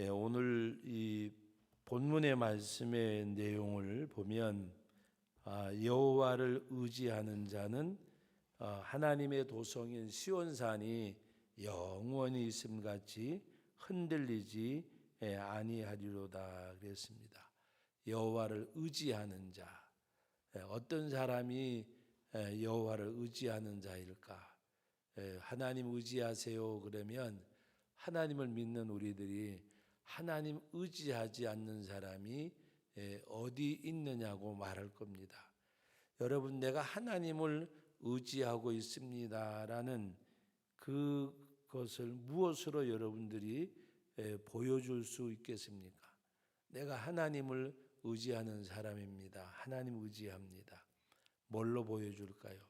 오늘 이 본문의 말씀의 내용을 보면 여호와를 의지하는 자는 하나님의 도성인 시온산이 영원히 있음 같이 흔들리지 아니하리로다 그랬습니다. 여호와를 의지하는 자, 어떤 사람이 여호와를 의지하는 자일까? 하나님 의지하세요 그러면 하나님을 믿는 우리들이 하나님 의지하지 않는 사람이 어디 있느냐고 말할 겁니다. 여러분, 내가 하나님을 의지하고 있습니다라는 그것을 무엇으로 여러분들이 보여줄 수 있겠습니까? 내가 하나님을 의지하는 사람입니다. 하나님 의지합니다. 뭘로 보여줄까요?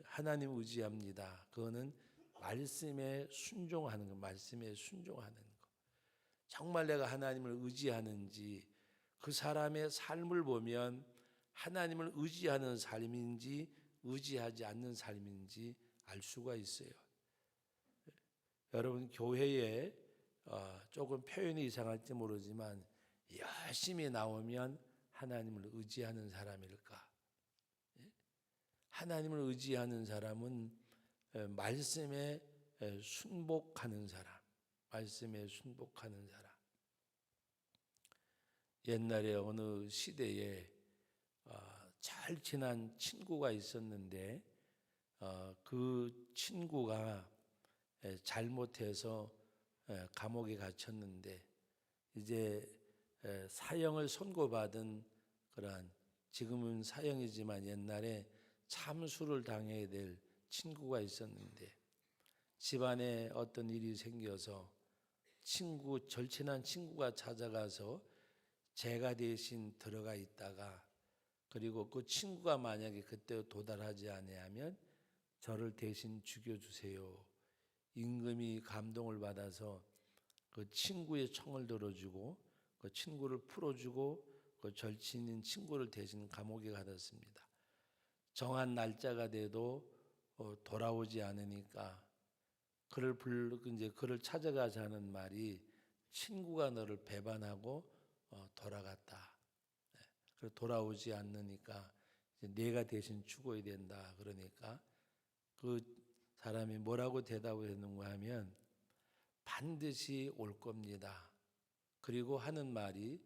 하나님 의지합니다. 그거는 말씀에 순종하는 것, 말씀에 순종하는 것. 정말 내가 하나님을 의지하는지, 그 사람의 삶을 보면 하나님을 의지하는 삶인지 의지하지 않는 삶인지 알 수가 있어요. 여러분, 교회에 조금 표현이 이상할지 모르지만 열심히 나오면 하나님을 의지하는 사람일까? 하나님을 의지하는 사람은 말씀에 순복하는 사람, 말씀에 순복하는 사람. 옛날에 어느 시대에 잘 친한 친구가 있었는데 그 친구가 잘못해서 감옥에 갇혔는데 이제 사형을 선고받은 그러한, 지금은 사형이지만 옛날에 참수를 당해야 될 친구가 있었는데 집안에 어떤 일이 생겨서 절친한 친구가 찾아가서 제가 대신 들어가 있다가, 그리고 그 친구가 만약에 그때 도달하지 아니하면 저를 대신 죽여주세요. 임금이 감동을 받아서 그 친구의 청을 들어주고 그 친구를 풀어주고 그 절친인 친구를 대신 감옥에 가뒀습니다. 정한 날짜가 돼도 돌아오지 않으니까 그를 찾아가자는 말이, 친구가 너를 배반하고 돌아갔다. 그리고 돌아오지 않으니까 이제 내가 대신 죽어야 된다. 그러니까 그 사람이 뭐라고 대답을 했는가 하면 반드시 올 겁니다. 그리고 하는 말이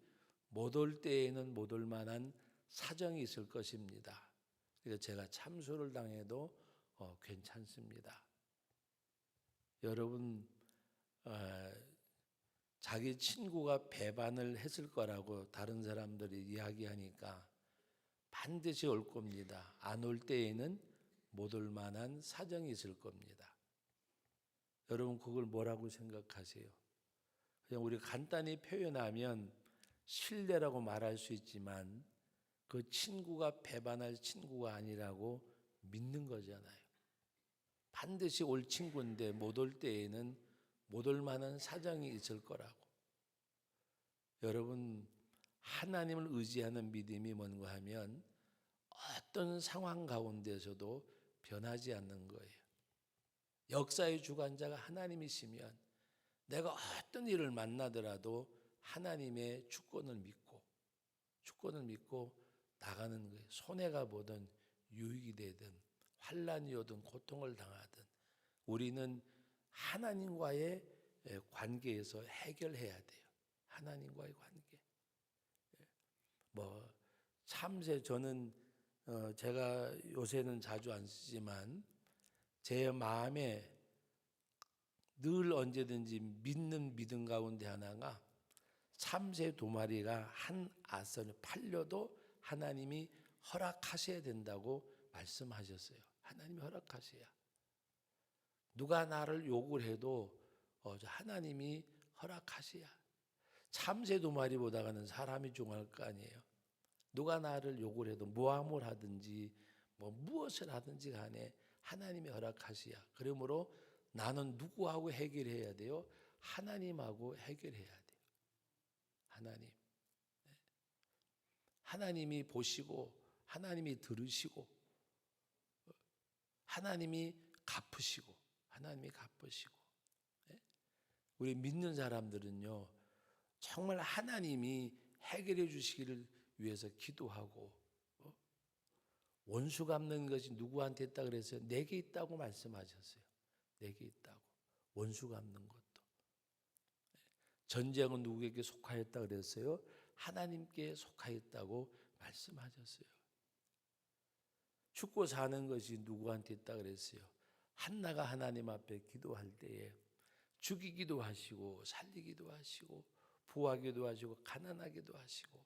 못 올 때에는 못 올 만한 사정이 있을 것입니다. 그래서 제가 참수를 당해도 괜찮습니다. 여러분, 자기 친구가 배반을 했을 거라고 다른 사람들이 이야기하니까 반드시 올 겁니다. 안 올 때에는 못 올 만한 사정이 있을 겁니다. 여러분, 그걸 뭐라고 생각하세요? 그냥 우리 간단히 표현하면 신뢰라고 말할 수 있지만 그 친구가 배반할 친구가 아니라고 믿는 거잖아요. 반드시 올 친구인데 못 올 때에는 못 올 만한 사정이 있을 거라고. 여러분, 하나님을 의지하는 믿음이 뭔가 하면 어떤 상황 가운데서도 변하지 않는 거예요. 역사의 주관자가 하나님이시면 내가 어떤 일을 만나더라도 하나님의 주권을 믿고 나가는 거예요. 손해가 보든 유익이 되든 환난이 오든 고통을 당하든 우리는 하나님과의 관계에서 해결해야 돼요. 하나님과의 관계. 참새, 저는 제가 요새는 자주 안 쓰지만 제 마음에 늘 언제든지 믿는 믿음 가운데 하나가 참새 2마리가 한 아선을 팔려도 하나님이 허락하셔야 된다고 말씀하셨어요. 하나님이 허락하셔야. 누가 나를 욕을 해도 하나님이 허락하셔야. 참새 2마리보다는 사람이 중요할 거 아니에요. 누가 나를 욕을 해도 모함을 하든지 무엇을 하든지 간에 하나님이 허락하셔야. 그러므로 나는 누구하고 해결해야 돼요? 하나님하고 해결해야 돼요. 하나님. 하나님이 보시고 하나님이 들으시고 하나님이 갚으시고. 우리 믿는 사람들은요, 정말 하나님이 해결해 주시기를 위해서 기도하고, 원수 갚는 것이 누구한테 있다 그랬어요? 내게 있다고 말씀하셨어요. 내게 있다고. 원수 갚는 것도. 전쟁은 누구에게 속하였다 그랬어요? 하나님께 속하였다고 말씀하셨어요. 죽고 사는 것이 누구한테 있다 그랬어요? 한나가 하나님 앞에 기도할 때에 죽이기도 하시고 살리기도 하시고 부하기도 하시고 가난하기도 하시고.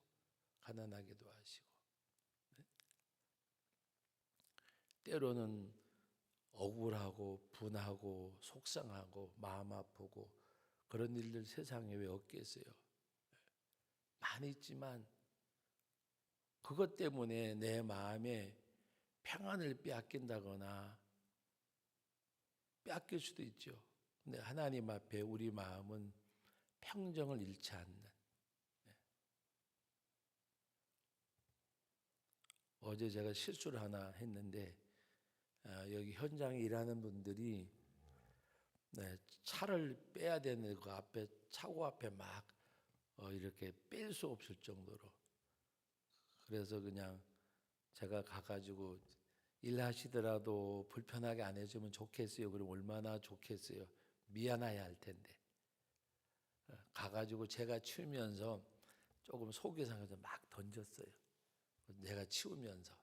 때로는 억울하고 분하고 속상하고 마음 아프고 그런 일들 세상에 왜 없겠어요? 많이 있지만 그것 때문에 내 마음에 평안을 빼앗긴다거나 빼앗길 수도 있죠. 근데 하나님 앞에 우리 마음은 평정을 잃지 않는. 어제 제가 실수를 하나 했는데 여기 현장에 일하는 분들이 차를 빼야 되는 그 앞에 차고 앞에 막 이렇게 뺄 수 없을 정도로. 그래서 그냥 제가 가가지고 일하시더라도 불편하게 안 해주면 좋겠어요. 그럼 얼마나 좋겠어요. 미안해야 할 텐데. 가가지고 제가 치우면서 조금 속이 상해서 막 던졌어요. 내가 치우면서.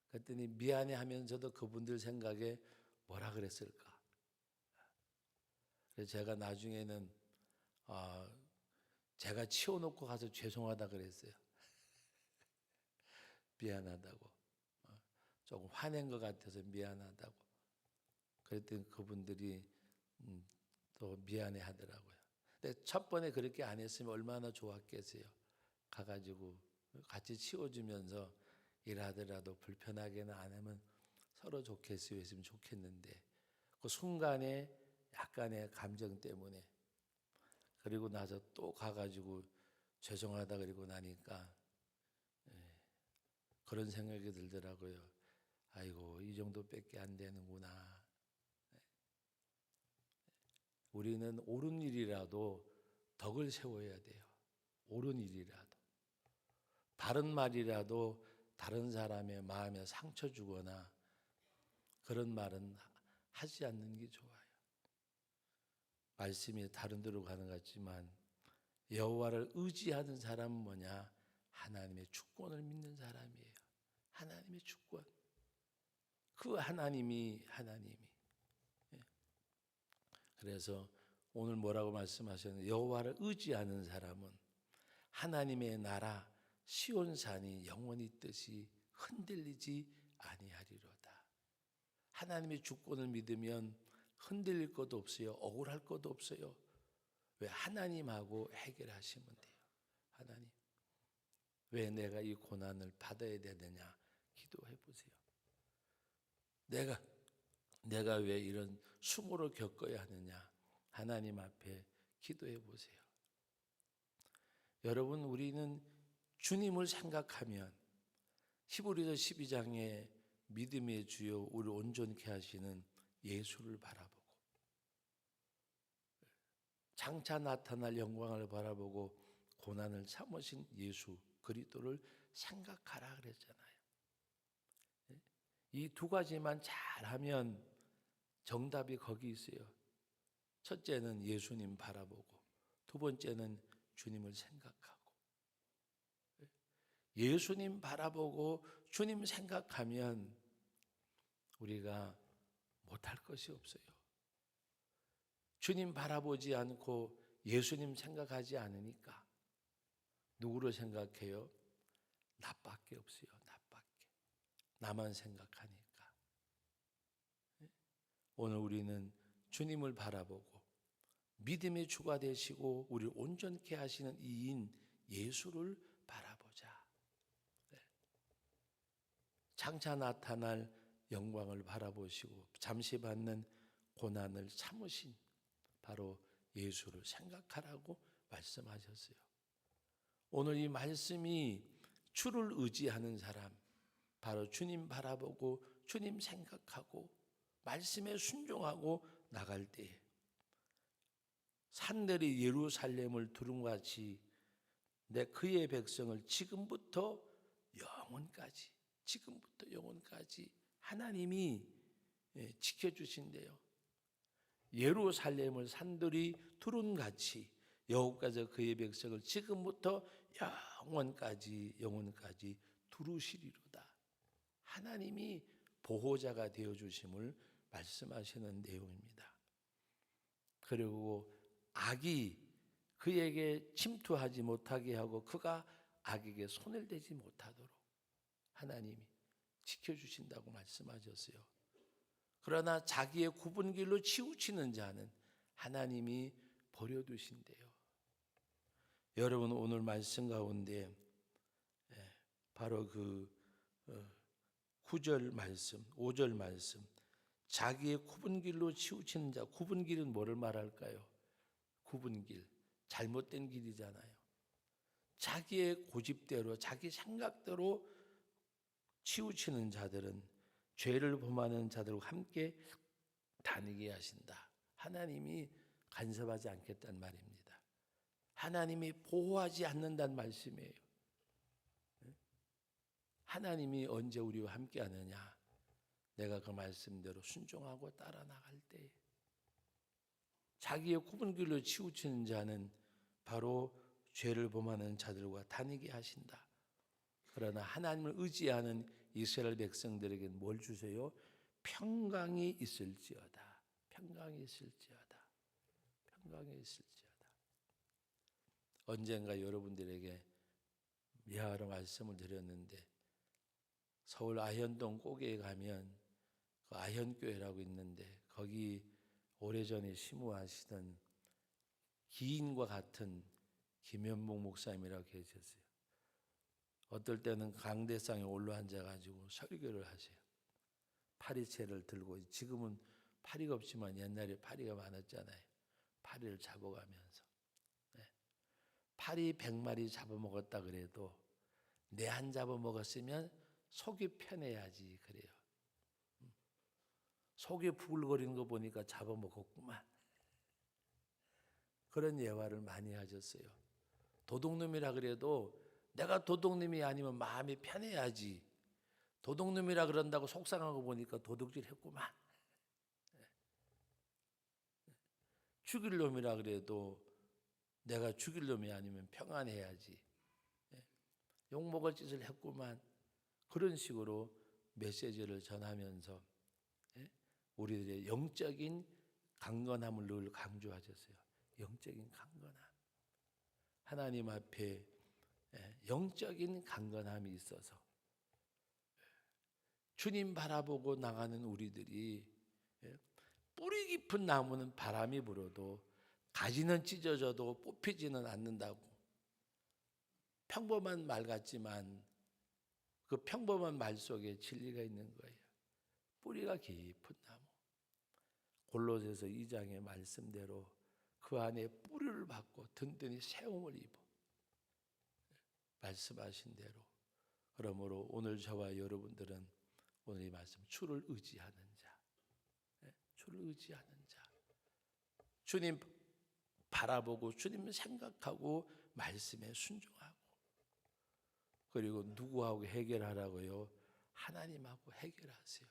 그랬더니 미안해하면서도 그분들 생각에 뭐라 그랬을까. 그래서 제가 나중에는 제가 치워놓고 가서 죄송하다 그랬어요. 미안하다고. 조금 화낸 것 같아서 미안하다고. 그랬더니 그분들이 또 미안해 하더라고요. 근데 첫 번에 그렇게 안 했으면 얼마나 좋았겠어요. 가가지고 같이 치워주면서 일하더라도 불편하게는 안 하면 서로 좋겠어요. 했으면 좋겠는데 그 순간에 약간의 감정 때문에 그리고 나서 또 가가지고 죄송하다 그러고 나니까 그런 생각이 들더라고요. 아이고 이 정도밖에 안 되는구나. 우리는 옳은 일이라도 덕을 세워야 돼요. 옳은 일이라도. 바른 말이라도 다른 사람의 마음에 상처 주거나 그런 말은 하지 않는 게 좋아요. 말씀이 다른 데로 가는 것 같지만 여호와를 의지하는 사람은 뭐냐? 하나님의 주권을 믿는 사람이에요. 하나님의 주권. 그 하나님이. 그래서 오늘 뭐라고 말씀하셨는데 여호와를 의지하는 사람은 하나님의 나라 시온산이 영원히 뜻이 흔들리지 아니하리로다. 하나님의 주권을 믿으면 흔들릴 것도 없어요. 억울할 것도 없어요. 왜? 하나님하고 해결하시면 돼요. 하나님. 왜 내가 이 고난을 받아야 되느냐? 기도해 보세요. 내가 왜 이런 수모를 겪어야 하느냐? 하나님 앞에 기도해 보세요. 여러분, 우리는 주님을 생각하면 히브리서 12장에 믿음의 주요 우리를 온전케 하시는 예수를 바라보고 장차 나타날 영광을 바라보고 고난을 참으신 예수 그리스도를 생각하라 그랬잖아요. 이 두 가지만 잘하면 정답이 거기 있어요. 첫째는 예수님 바라보고 두 번째는 주님을 생각하고. 예수님 바라보고 주님 생각하면 우리가 못할 것이 없어요. 주님 바라보지 않고 예수님 생각하지 않으니까 누구를 생각해요? 나밖에 없어요. 나밖에. 나만 생각하니까. 오늘 우리는 주님을 바라보고 믿음의 주가 되시고 우리를 온전케 하시는 이인 예수를 바라보자. 장차 나타날 영광을 바라보시고 잠시 받는 고난을 참으신 바로 예수를 생각하라고 말씀하셨어요. 오늘 이 말씀이 주를 의지하는 사람, 바로 주님 바라보고 주님 생각하고 말씀에 순종하고 나갈 때 산들이 예루살렘을 두름같이 내 그의 백성을 지금부터 영원까지 하나님이 지켜주신대요. 예루살렘을 산들이 두른같이 여호와께서 그의 백성을 지금부터 영원까지 두르시리로다. 하나님이 보호자가 되어주심을 말씀하시는 내용입니다. 그리고 악이 그에게 침투하지 못하게 하고 그가 악에게 손을 대지 못하도록 하나님이 지켜주신다고 말씀하셨어요. 그러나 자기의 굽은 길로 치우치는 자는 하나님이 버려두신대요. 여러분, 오늘 말씀 가운데 바로 그 9절 말씀, 5절 말씀, 자기의 굽은 길로 치우치는 자, 굽은 길은 뭐를 말할까요? 굽은 길, 잘못된 길이잖아요. 자기의 고집대로, 자기 생각대로 치우치는 자들은 죄를 범하는 자들과 함께 다니게 하신다. 하나님이 간섭하지 않겠다는 말입니다. 하나님이 보호하지 않는다는 말씀이에요. 하나님이 언제 우리와 함께 하느냐? 내가 그 말씀대로 순종하고 따라 나갈 때. 자기의 굽은 길로 치우치는 자는 바로 죄를 범하는 자들과 다니게 하신다. 그러나 하나님을 의지하는 이스라엘 백성들에게는 뭘 주세요? 평강이 있을지어다. 평강이 있을지어다. 평강이 있을지어다. 언젠가 여러분들에게 여러 말씀을 드렸는데 서울 아현동 꼭에 가면 그 아현교회라고 있는데 거기 오래전에 심우하시던 기인과 같은 김현목 목사님이라고 계셨어요. 어떨 때는 강대상에 올라앉아가지고 설교를 하세요. 파리채를 들고, 지금은 파리가 없지만 옛날에 파리가 많았잖아요. 파리를 잡아가면서. 파리 100마리 잡아먹었다 그래도 내 한 잡아먹었으면 속이 편해야지 그래요. 속이 부글거리는 거 보니까 잡아먹었구만. 그런 예화를 많이 하셨어요. 도둑놈이라 그래도 내가 도둑놈이 아니면 마음이 편해야지. 도둑놈이라 그런다고 속상한 거 보니까 도둑질 했구만. 죽일 놈이라 그래도 내가 죽일 놈이 아니면 평안해야지. 욕먹을 짓을 했구만. 그런 식으로 메시지를 전하면서 우리들의 영적인 강건함을 늘 강조하셨어요. 영적인 강건함. 하나님 앞에 영적인 강건함이 있어서 주님 바라보고 나가는 우리들이 뿌리 깊은 나무는 바람이 불어도 가지는 찢어져도 뽑히지는 않는다고. 평범한 말 같지만 그 평범한 말 속에 진리가 있는 거예요. 뿌리가 깊은 나무. 골로새서 2장의 말씀대로 그 안에 뿌리를 받고 든든히 세움을 입어 말씀하신 대로. 그러므로 오늘 저와 여러분들은 오늘 이 말씀, 주를 의지하는 자, 주를 의지하는 자, 주님 바라보고 주님 생각하고 말씀에 순종하고, 그리고 누구하고 해결하라고요? 하나님하고 해결하세요.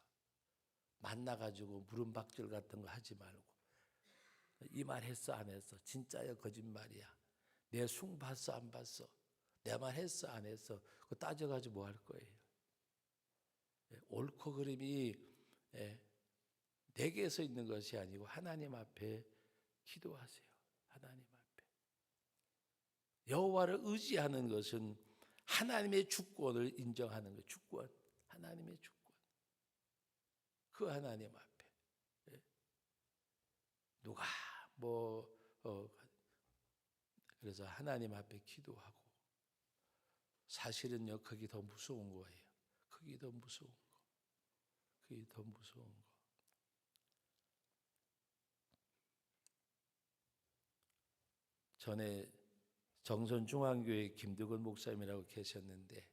만나가지고 물음박질 같은 거 하지 말고, 이 말 했어 안 했어? 진짜야 거짓말이야? 내 숭 봤어 안 봤어? 내 말 했어 안 했어? 그거 따져가지고 뭐 할 거예요? 옳고 그름이 내게서 있는 것이 아니고 하나님 앞에 기도하세요. 하나님 앞에. 여호와를 의지하는 것은 하나님의 주권을 인정하는 거예요. 주권. 하나님의 주권. 그 하나님 앞에. 누가 그래서 하나님 앞에 기도하고, 사실은요, 그게 더 무서운 거예요. 그게 더 무서운 거. 그게 더 무서운 거. 전에 정선중앙교회 김두건 목사님이라고 계셨는데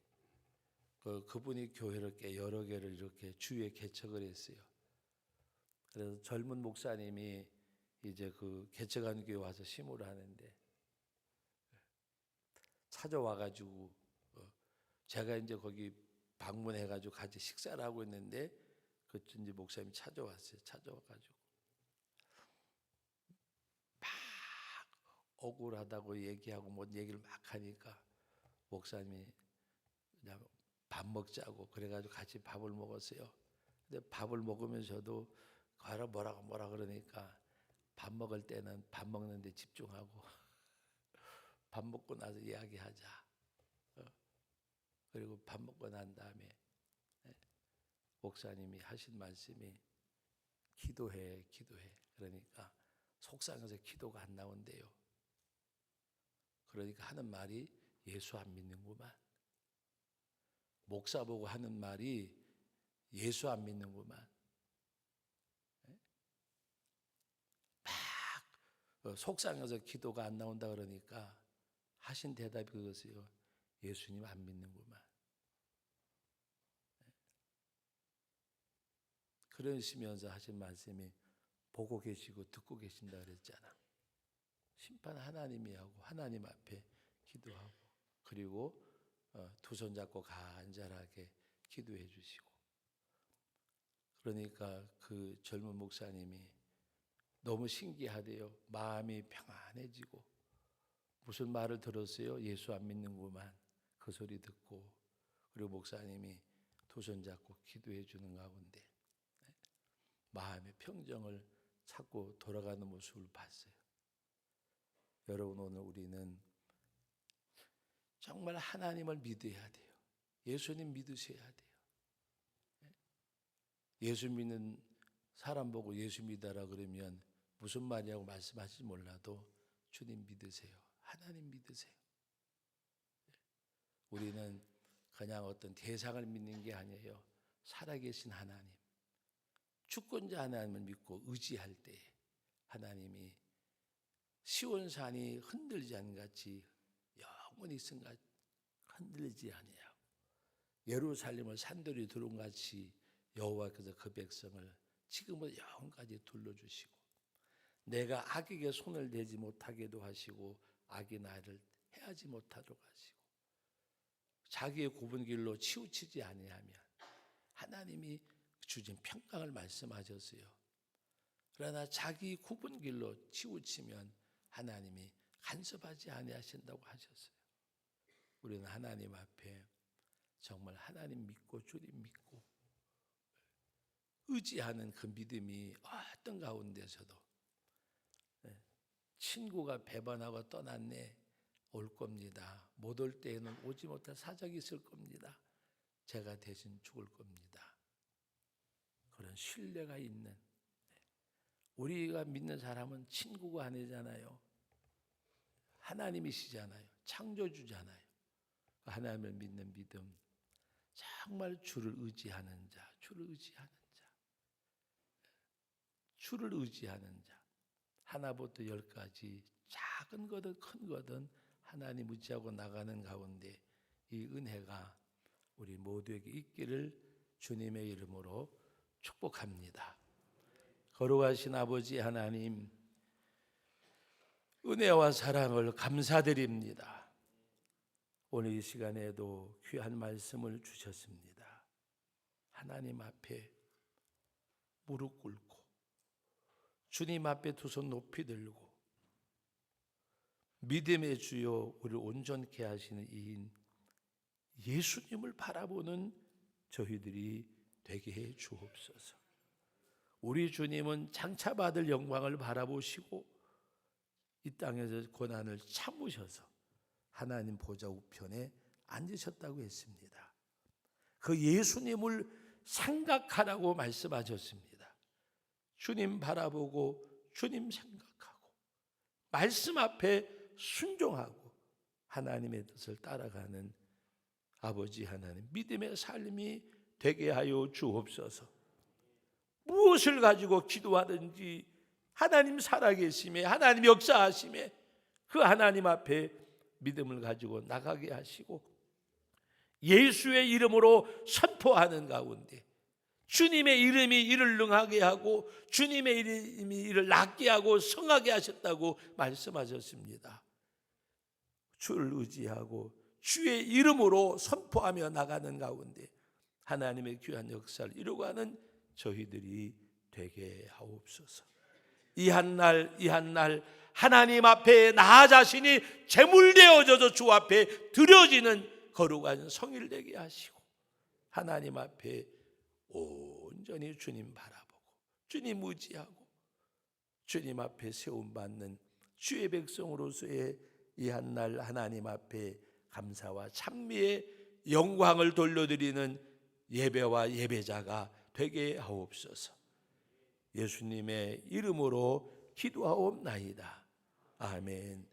그분이 교회를 여러 개를 이렇게 주위에 개척을 했어요. 그래서 젊은 목사님이 이제 그 개척한 교회 와서 심으라 하는데 찾아와가지고 제가 이제 거기 방문해가지고 같이 식사를 하고 있는데 그때 이제 목사님이 찾아왔어요. 찾아와가지고 막 억울하다고 얘기하고 뭐 얘기를 막 하니까 목사님이 그냥 밥 먹자고 그래가지고 같이 밥을 먹었어요. 근데 밥을 먹으면서도 뭐라 그러니까 밥 먹을 때는 밥 먹는데 집중하고 밥 먹고 나서 이야기하자. 그리고 밥 먹고 난 다음에 목사님이 하신 말씀이 기도해. 그러니까 속상해서 기도가 안 나온대요. 그러니까 하는 말이 예수 안 믿는구만. 목사 보고 하는 말이 예수 안 믿는구만. 막 속상해서 기도가 안 나온다 그러니까 하신 대답이 그것이요. 예수님 안 믿는구만. 그러시면서 하신 말씀이 보고 계시고 듣고 계신다 그랬잖아. 심판 하나님이 하고 하나님 앞에 기도하고 그리고 두 손 잡고 간절하게 기도해 주시고 그러니까 그 젊은 목사님이 너무 신기하대요. 마음이 평안해지고 무슨 말을 들었어요? 예수 안 믿는구만. 그 소리 듣고 그리고 목사님이 두 손 잡고 기도해 주는 가운데 마음의 평정을 찾고 돌아가는 모습을 봤어요. 여러분 오늘 우리는 정말 하나님을 믿어야 돼요. 예수님 믿으셔야 돼요. 예수 믿는 사람 보고 예수 믿어라 그러면 무슨 말이라고 말씀하실지 몰라도 주님 믿으세요. 하나님 믿으세요. 우리는 그냥 어떤 대상을 믿는 게 아니에요. 살아계신 하나님, 주권자 하나님을 믿고 의지할 때 하나님이 시온산이 흔들리지 않은 같이 영원히 있은가 흔들리지 아니하고 예루살렘을 산돌이 들어온 같이 여호와께서 그 백성을 지금은 영원까지 둘러주시고 내가 악에게 손을 대지 못하게도 하시고 악이 나를 해하지 못하도록 하시고 자기의 굽은 길로 치우치지 아니하면 하나님이 주신 평강을 말씀하셨어요. 그러나 자기 굽은 길로 치우치면 하나님이 간섭하지 아니하신다고 하셨어요. 우리는 하나님 앞에 정말 하나님 믿고 주님 믿고 의지하는 그 믿음이 어떤 가운데서도 친구가 배반하고 떠났네 올 겁니다. 못 올 때에는 오지 못할 사정이 있을 겁니다. 제가 대신 죽을 겁니다. 그런 신뢰가 있는 우리가 믿는 사람은 친구가 아니잖아요. 하나님이시잖아요. 창조주잖아요. 하나님을 믿는 믿음 정말 주를 의지하는 자, 주를 의지하는 자 하나부터 10까지 작은 거든 큰 거든 하나님 의지하고 나가는 가운데 이 은혜가 우리 모두에게 있기를 주님의 이름으로 축복합니다. 거룩하신 아버지 하나님 은혜와 사랑을 감사드립니다. 오늘 이 시간에도 귀한 말씀을 주셨습니다. 하나님 앞에 무릎 꿇고 주님 앞에 두 손 높이 들고 믿음의 주여 우리를 온전케 하시는 이인 예수님을 바라보는 저희들이 되게 해 주옵소서. 우리 주님은 장차 받을 영광을 바라보시고 이 땅에서 고난을 참으셔서 하나님 보좌 우편에 앉으셨다고 했습니다. 그 예수님을 생각하라고 말씀하셨습니다. 주님 바라보고 주님 생각하고 말씀 앞에 순종하고 하나님의 뜻을 따라가는 아버지 하나님 믿음의 삶이 되게 하여 주옵소서. 무엇을 가지고 기도하든지 하나님 살아계심에 하나님 역사하심에 그 하나님 앞에 믿음을 가지고 나가게 하시고 예수의 이름으로 선포하는 가운데 주님의 이름이 이를 능하게 하고 주님의 이름이 이를 낫게 하고 성하게 하셨다고 말씀하셨습니다. 주를 의지하고 주의 이름으로 선포하며 나가는 가운데 하나님의 귀한 역사를 이루어가는 저희들이 되게 하옵소서. 이 한 날 하나님 앞에 나 자신이 제물되어져서 주 앞에 드려지는 거룩한 성일 되게 하시고 하나님 앞에 온전히 주님 바라보고 주님 의지하고 주님 앞에 세움받는 주의 백성으로서의 이 한 날 하나님 앞에 감사와 찬미의 영광을 돌려드리는 예배와 예배자가 되게 하옵소서. 예수님의 이름으로 기도하옵나이다. 아멘.